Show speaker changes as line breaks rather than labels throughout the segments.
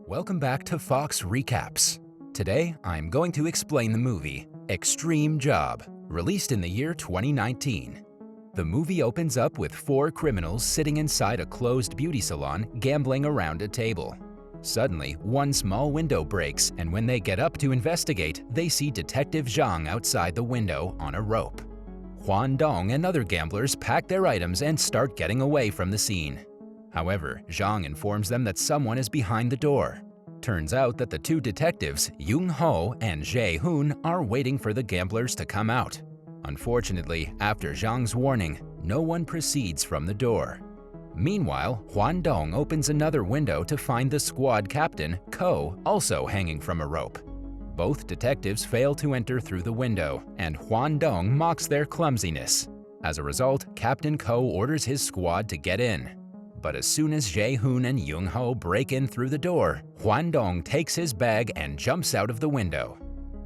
Welcome back to Fox Recaps. Today, I'm going to explain the movie Extreme Job, released in the year 2019. The movie opens up with four criminals sitting inside a closed beauty salon gambling around a table. Suddenly, one small window breaks, and when they get up to investigate, they see Detective Zhang outside the window on a rope. Huan Dong and other gamblers pack their items and start getting away from the scene. However, Zhang informs them that someone is behind the door. Turns out that the two detectives, Yung Ho and Jae Hoon, are waiting for the gamblers to come out. Unfortunately, after Zhang's warning, no one proceeds from the door. Meanwhile, Huan Dong opens another window to find the squad captain, Ko, also hanging from a rope. Both detectives fail to enter through the window, and Huan Dong mocks their clumsiness. As a result, Captain Ko orders his squad to get in. But as soon as Jae Hoon and Yung Ho break in through the door, Huan Dong takes his bag and jumps out of the window.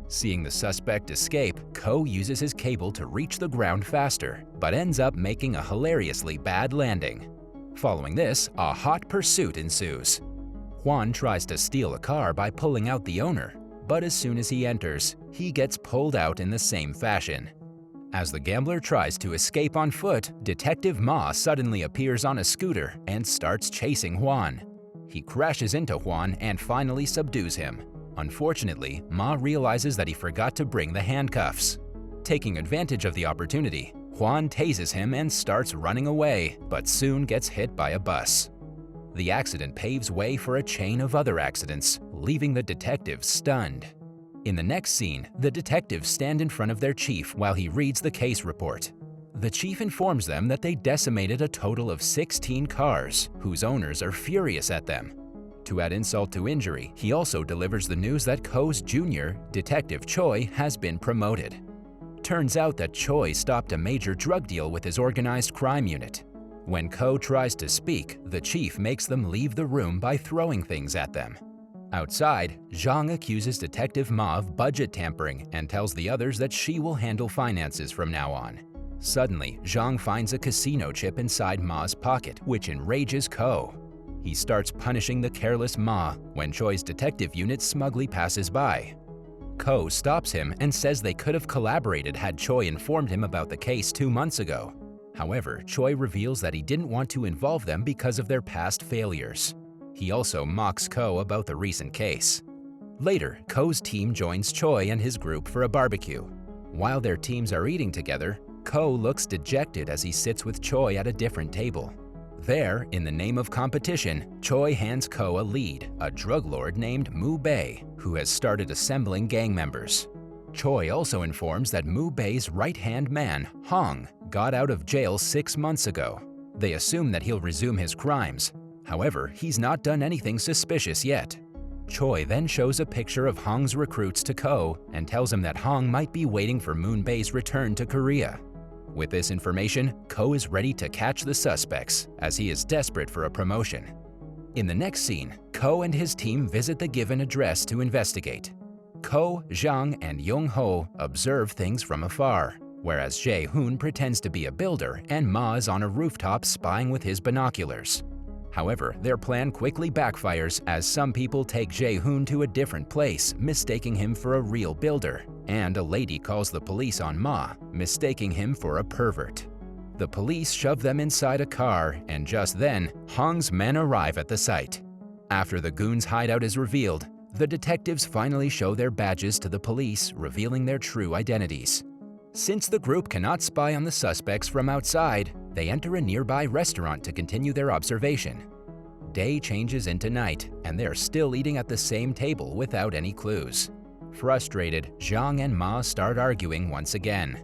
Seeing the suspect escape, Ko uses his cable to reach the ground faster, but ends up making a hilariously bad landing. Following this, a hot pursuit ensues. Huan tries to steal a car by pulling out the owner, but as soon as he enters, he gets pulled out in the same fashion. As the gambler tries to escape on foot, Detective Ma suddenly appears on a scooter and starts chasing Huan. He crashes into Huan and finally subdues him. Unfortunately, Ma realizes that he forgot to bring the handcuffs. Taking advantage of the opportunity, Huan tases him and starts running away, but soon gets hit by a bus. The accident paves way for a chain of other accidents, leaving the detectives stunned. In the next scene, the detectives stand in front of their chief while he reads the case report. The chief informs them that they decimated a total of 16 cars, whose owners are furious at them. To add insult to injury, he also delivers the news that Ko's junior, Detective Choi, has been promoted. Turns out that Choi stopped a major drug deal with his organized crime unit. When Ko tries to speak, the chief makes them leave the room by throwing things at them. Outside, Zhang accuses Detective Ma of budget tampering and tells the others that she will handle finances from now on. Suddenly, Zhang finds a casino chip inside Ma's pocket, which enrages Ko. He starts punishing the careless Ma when Choi's detective unit smugly passes by. Ko stops him and says they could have collaborated had Choi informed him about the case 2 months ago. However, Choi reveals that he didn't want to involve them because of their past failures. He also mocks Ko about the recent case. Later, Ko's team joins Choi and his group for a barbecue. While their teams are eating together, Ko looks dejected as he sits with Choi at a different table. There, in the name of competition, Choi hands Ko a lead, a drug lord named Mu Bei, who has started assembling gang members. Choi also informs that Mu Bei's right-hand man, Hong, got out of jail 6 months ago. They assume that he'll resume his crimes. However, he's not done anything suspicious yet. Choi then shows a picture of Hong's recruits to Ko and tells him that Hong might be waiting for Moon Bei's return to Korea. With this information, Ko is ready to catch the suspects, as he is desperate for a promotion. In the next scene, Ko and his team visit the given address to investigate. Ko, Zhang, and Yung Ho observe things from afar, whereas Jae Hoon pretends to be a builder and Ma is on a rooftop spying with his binoculars. However, their plan quickly backfires as some people take Jae Hoon to a different place, mistaking him for a real builder, and a lady calls the police on Ma, mistaking him for a pervert. The police shove them inside a car, and just then, Hong's men arrive at the site. After the goons' hideout is revealed, the detectives finally show their badges to the police, revealing their true identities. Since the group cannot spy on the suspects from outside, they enter a nearby restaurant to continue their observation. Day changes into night, and they're still eating at the same table without any clues. Frustrated, Zhang and Ma start arguing once again.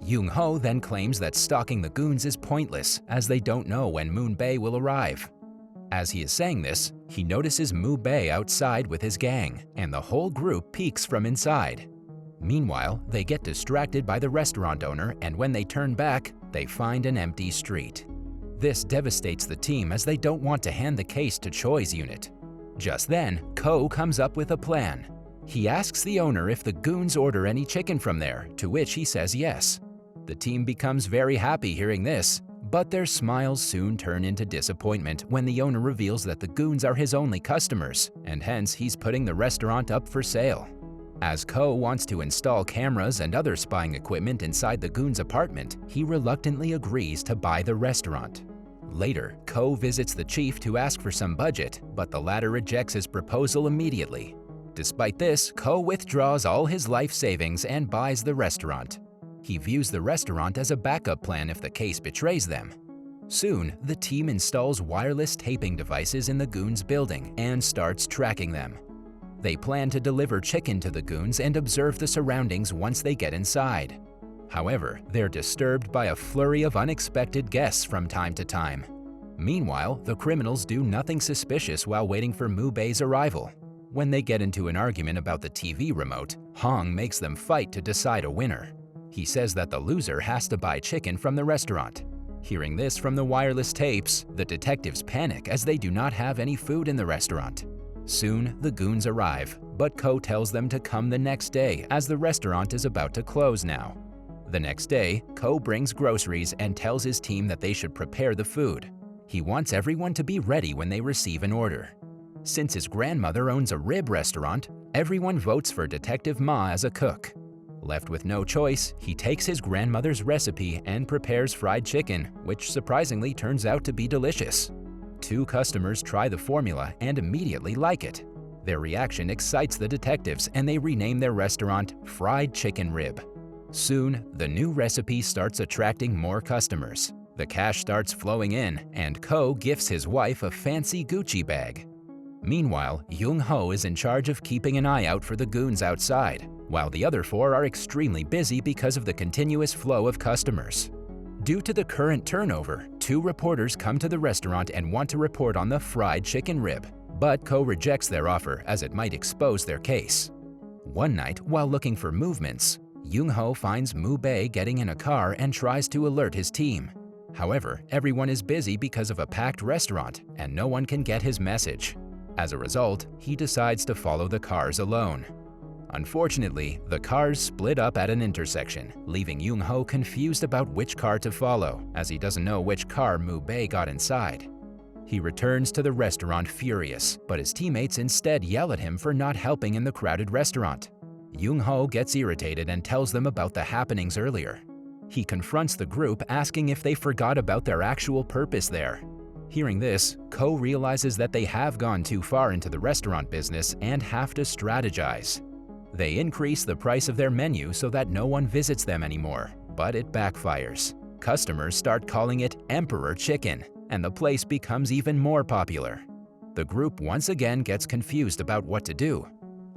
Yung Ho then claims that stalking the goons is pointless as they don't know when Moon Bei will arrive. As he is saying this, he notices Mu Bei outside with his gang, and the whole group peeks from inside. Meanwhile, they get distracted by the restaurant owner, and when they turn back, they find an empty street. This devastates the team as they don't want to hand the case to Choi's unit. Just then, Ko comes up with a plan. He asks the owner if the goons order any chicken from there, to which he says yes. The team becomes very happy hearing this, But their smiles soon turn into disappointment when the owner reveals that the goons are his only customers, and hence he's putting the restaurant up for sale. As Ko wants to install cameras and other spying equipment inside the goon's apartment, he reluctantly agrees to buy the restaurant. Later, Ko visits the chief to ask for some budget, but the latter rejects his proposal immediately. Despite this, Ko withdraws all his life savings and buys the restaurant. He views the restaurant as a backup plan if the case betrays them. Soon, the team installs wireless taping devices in the goons' building and starts tracking them. They plan to deliver chicken to the goons and observe the surroundings once they get inside. However, they're disturbed by a flurry of unexpected guests from time to time. Meanwhile, the criminals do nothing suspicious while waiting for Mu Bei's arrival. When they get into an argument about the TV remote, Hong makes them fight to decide a winner. He says that the loser has to buy chicken from the restaurant. Hearing this from the wireless tapes, the detectives panic as they do not have any food in the restaurant. Soon, the goons arrive, but Ko tells them to come the next day as the restaurant is about to close now. The next day, Ko brings groceries and tells his team that they should prepare the food. He wants everyone to be ready when they receive an order. Since his grandmother owns a rib restaurant, everyone votes for Detective Ma as a cook. Left with no choice, he takes his grandmother's recipe and prepares fried chicken, which surprisingly turns out to be delicious. 2 customers try the formula and immediately like it. Their reaction excites the detectives and they rename their restaurant Fried Chicken Rib. Soon, the new recipe starts attracting more customers. The cash starts flowing in, and Ko gifts his wife a fancy Gucci bag. Meanwhile, Jung Ho is in charge of keeping an eye out for the goons outside, while the other 4 are extremely busy because of the continuous flow of customers. Due to the current turnover, 2 reporters come to the restaurant and want to report on the fried chicken rib, but Ko rejects their offer as it might expose their case. One night, while looking for movements, Jung Ho finds Mu Bei getting in a car and tries to alert his team. However, everyone is busy because of a packed restaurant and no one can get his message. As a result, he decides to follow the cars alone. Unfortunately, the cars split up at an intersection, leaving Jung Ho confused about which car to follow, as he doesn't know which car Mu Bei got inside. He returns to the restaurant furious, but his teammates instead yell at him for not helping in the crowded restaurant. Jung Ho gets irritated and tells them about the happenings earlier. He confronts the group asking if they forgot about their actual purpose there. Hearing this, Ko realizes that they have gone too far into the restaurant business and have to strategize. They increase the price of their menu so that no one visits them anymore, but it backfires. Customers start calling it Emperor Chicken, and the place becomes even more popular. The group once again gets confused about what to do.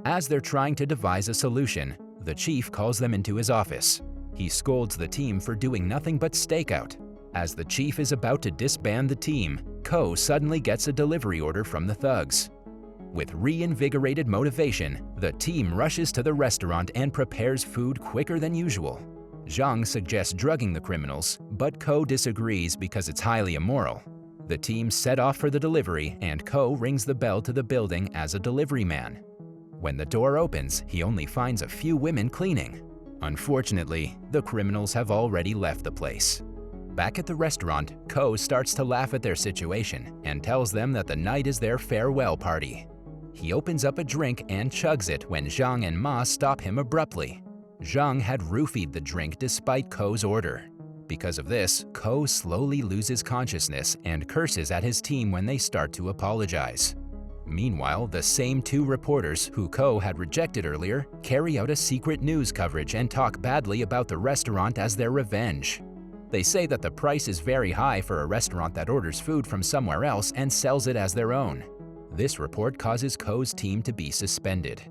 As they're trying to devise a solution, the chief calls them into his office. He scolds the team for doing nothing but stakeout. As the chief is about to disband the team, Ko suddenly gets a delivery order from the thugs. With reinvigorated motivation, the team rushes to the restaurant and prepares food quicker than usual. Zhang suggests drugging the criminals, but Ko disagrees because it's highly immoral. The team set off for the delivery and Ko rings the bell to the building as a delivery man. When the door opens, he only finds a few women cleaning. Unfortunately, the criminals have already left the place. Back at the restaurant, Ko starts to laugh at their situation and tells them that the night is their farewell party. He opens up a drink and chugs it when Zhang and Ma stop him abruptly. Zhang had roofied the drink despite Ko's order. Because of this, Ko slowly loses consciousness and curses at his team when they start to apologize. Meanwhile, the same 2 reporters who Ko had rejected earlier carry out a secret news coverage and talk badly about the restaurant as their revenge. They say that the price is very high for a restaurant that orders food from somewhere else and sells it as their own. This report causes Ko's team to be suspended.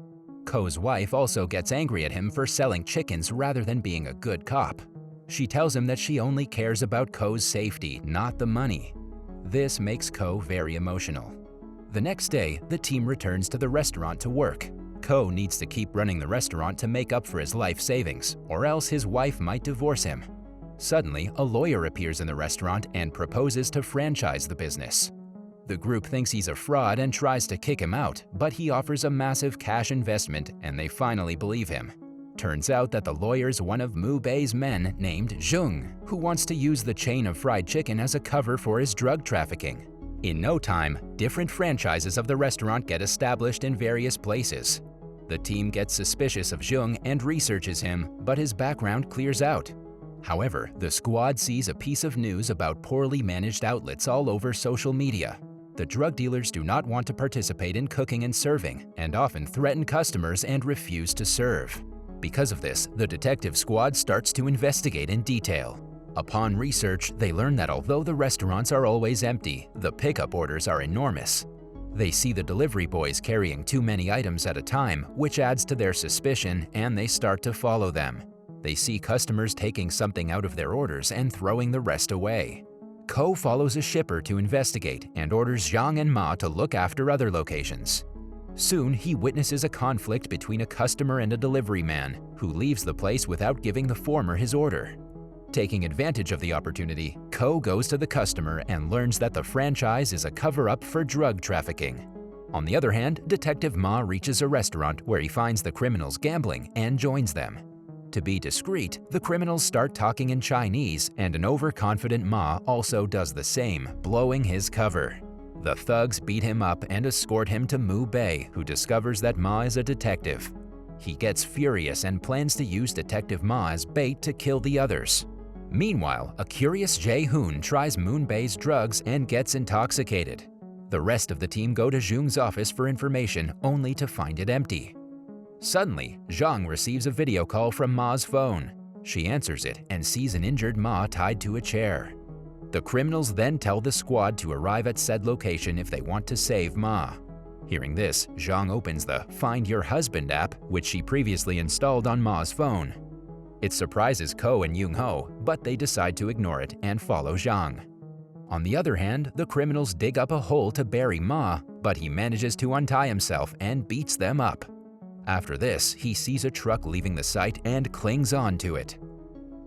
Ko's wife also gets angry at him for selling chickens rather than being a good cop. She tells him that she only cares about Ko's safety, not the money. This makes Ko very emotional. The next day, the team returns to the restaurant to work. Ko needs to keep running the restaurant to make up for his life savings, or else his wife might divorce him. Suddenly, a lawyer appears in the restaurant and proposes to franchise the business. The group thinks he's a fraud and tries to kick him out, but he offers a massive cash investment and they finally believe him. Turns out that the lawyer's one of Mu Bei's men named Zheng, who wants to use the chain of fried chicken as a cover for his drug trafficking. In no time, different franchises of the restaurant get established in various places. The team gets suspicious of Zheng and researches him, but his background clears out. However, the squad sees a piece of news about poorly managed outlets all over social media. The drug dealers do not want to participate in cooking and serving, and often threaten customers and refuse to serve. Because of this, the detective squad starts to investigate in detail. Upon research, they learn that although the restaurants are always empty, the pickup orders are enormous. They see the delivery boys carrying too many items at a time, which adds to their suspicion, and they start to follow them. They see customers taking something out of their orders and throwing the rest away. Ko follows a shipper to investigate and orders Zhang and Ma to look after other locations. Soon, he witnesses a conflict between a customer and a delivery man, who leaves the place without giving the former his order. Taking advantage of the opportunity, Ko goes to the customer and learns that the franchise is a cover-up for drug trafficking. On the other hand, Detective Ma reaches a restaurant where he finds the criminals gambling and joins them. To be discreet, the criminals start talking in Chinese, and an overconfident Ma also does the same, blowing his cover. The thugs beat him up and escort him to Mu Bei, who discovers that Ma is a detective. He gets furious and plans to use Detective Ma as bait to kill the others. Meanwhile, a curious Jae-hoon tries Moon Bei's drugs and gets intoxicated. The rest of the team go to Zheng's office for information, only to find it empty. Suddenly, Zhang receives a video call from Ma's phone. She answers it and sees an injured Ma tied to a chair. The criminals then tell the squad to arrive at said location if they want to save Ma. Hearing this, Zhang opens the Find Your Husband app, which she previously installed on Ma's phone. It surprises Ko and Young-ho, but they decide to ignore it and follow Zhang. On the other hand, the criminals dig up a hole to bury Ma, but he manages to untie himself and beats them up. After this, he sees a truck leaving the site and clings on to it.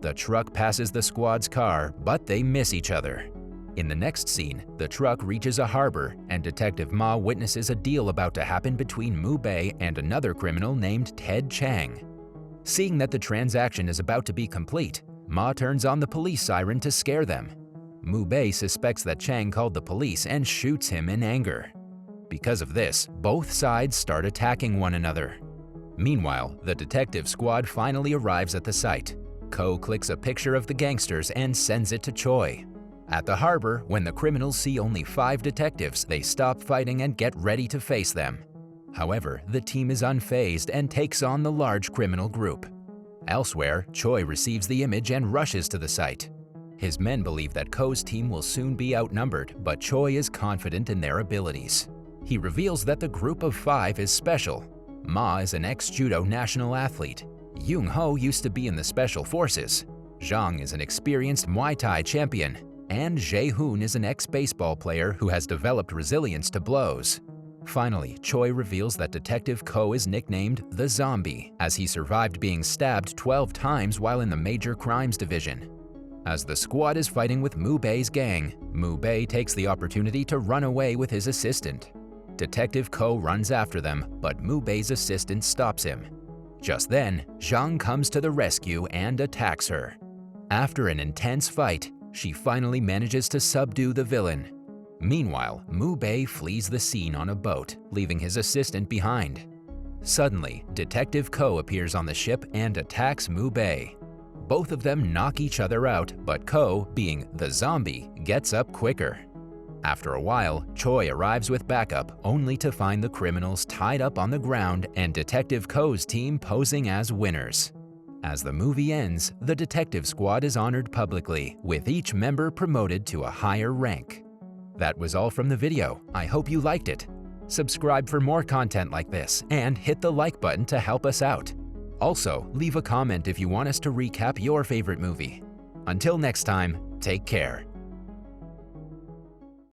The truck passes the squad's car, but they miss each other. In the next scene, the truck reaches a harbor, and Detective Ma witnesses a deal about to happen between Mu Bei and another criminal named Ted Chang. Seeing that the transaction is about to be complete, Ma turns on the police siren to scare them. Mu Bei suspects that Chang called the police and shoots him in anger. Because of this, both sides start attacking one another. Meanwhile, the detective squad finally arrives at the site. Ko clicks a picture of the gangsters and sends it to Choi. At the harbor, when the criminals see only 5 detectives, they stop fighting and get ready to face them. However, the team is unfazed and takes on the large criminal group. Elsewhere, Choi receives the image and rushes to the site. His men believe that Ko's team will soon be outnumbered, but Choi is confident in their abilities. He reveals that the group of 5 is special. Ma is an ex-judo national athlete. Young-ho used to be in the Special Forces. Zhang is an experienced Muay Thai champion. And Jae-hoon is an ex-baseball player who has developed resilience to blows. Finally, Choi reveals that Detective Ko is nicknamed the Zombie, as he survived being stabbed 12 times while in the Major Crimes Division. As the squad is fighting with Mu Bei's gang, Mu Bei takes the opportunity to run away with his assistant. Detective Ko runs after them, but Mu Bei's assistant stops him. Just then, Zhang comes to the rescue and attacks her. After an intense fight, she finally manages to subdue the villain. Meanwhile, Mu Bei flees the scene on a boat, leaving his assistant behind. Suddenly, Detective Ko appears on the ship and attacks Mu Bei. Both of them knock each other out, but Ko, being the zombie, gets up quicker. After a while, Choi arrives with backup, only to find the criminals tied up on the ground and Detective Ko's team posing as winners. As the movie ends, the detective squad is honored publicly, with each member promoted to a higher rank. That was all from the video. I hope you liked it. Subscribe for more content like this, and hit the like button to help us out. Also, leave a comment if you want us to recap your favorite movie. Until next time, take care.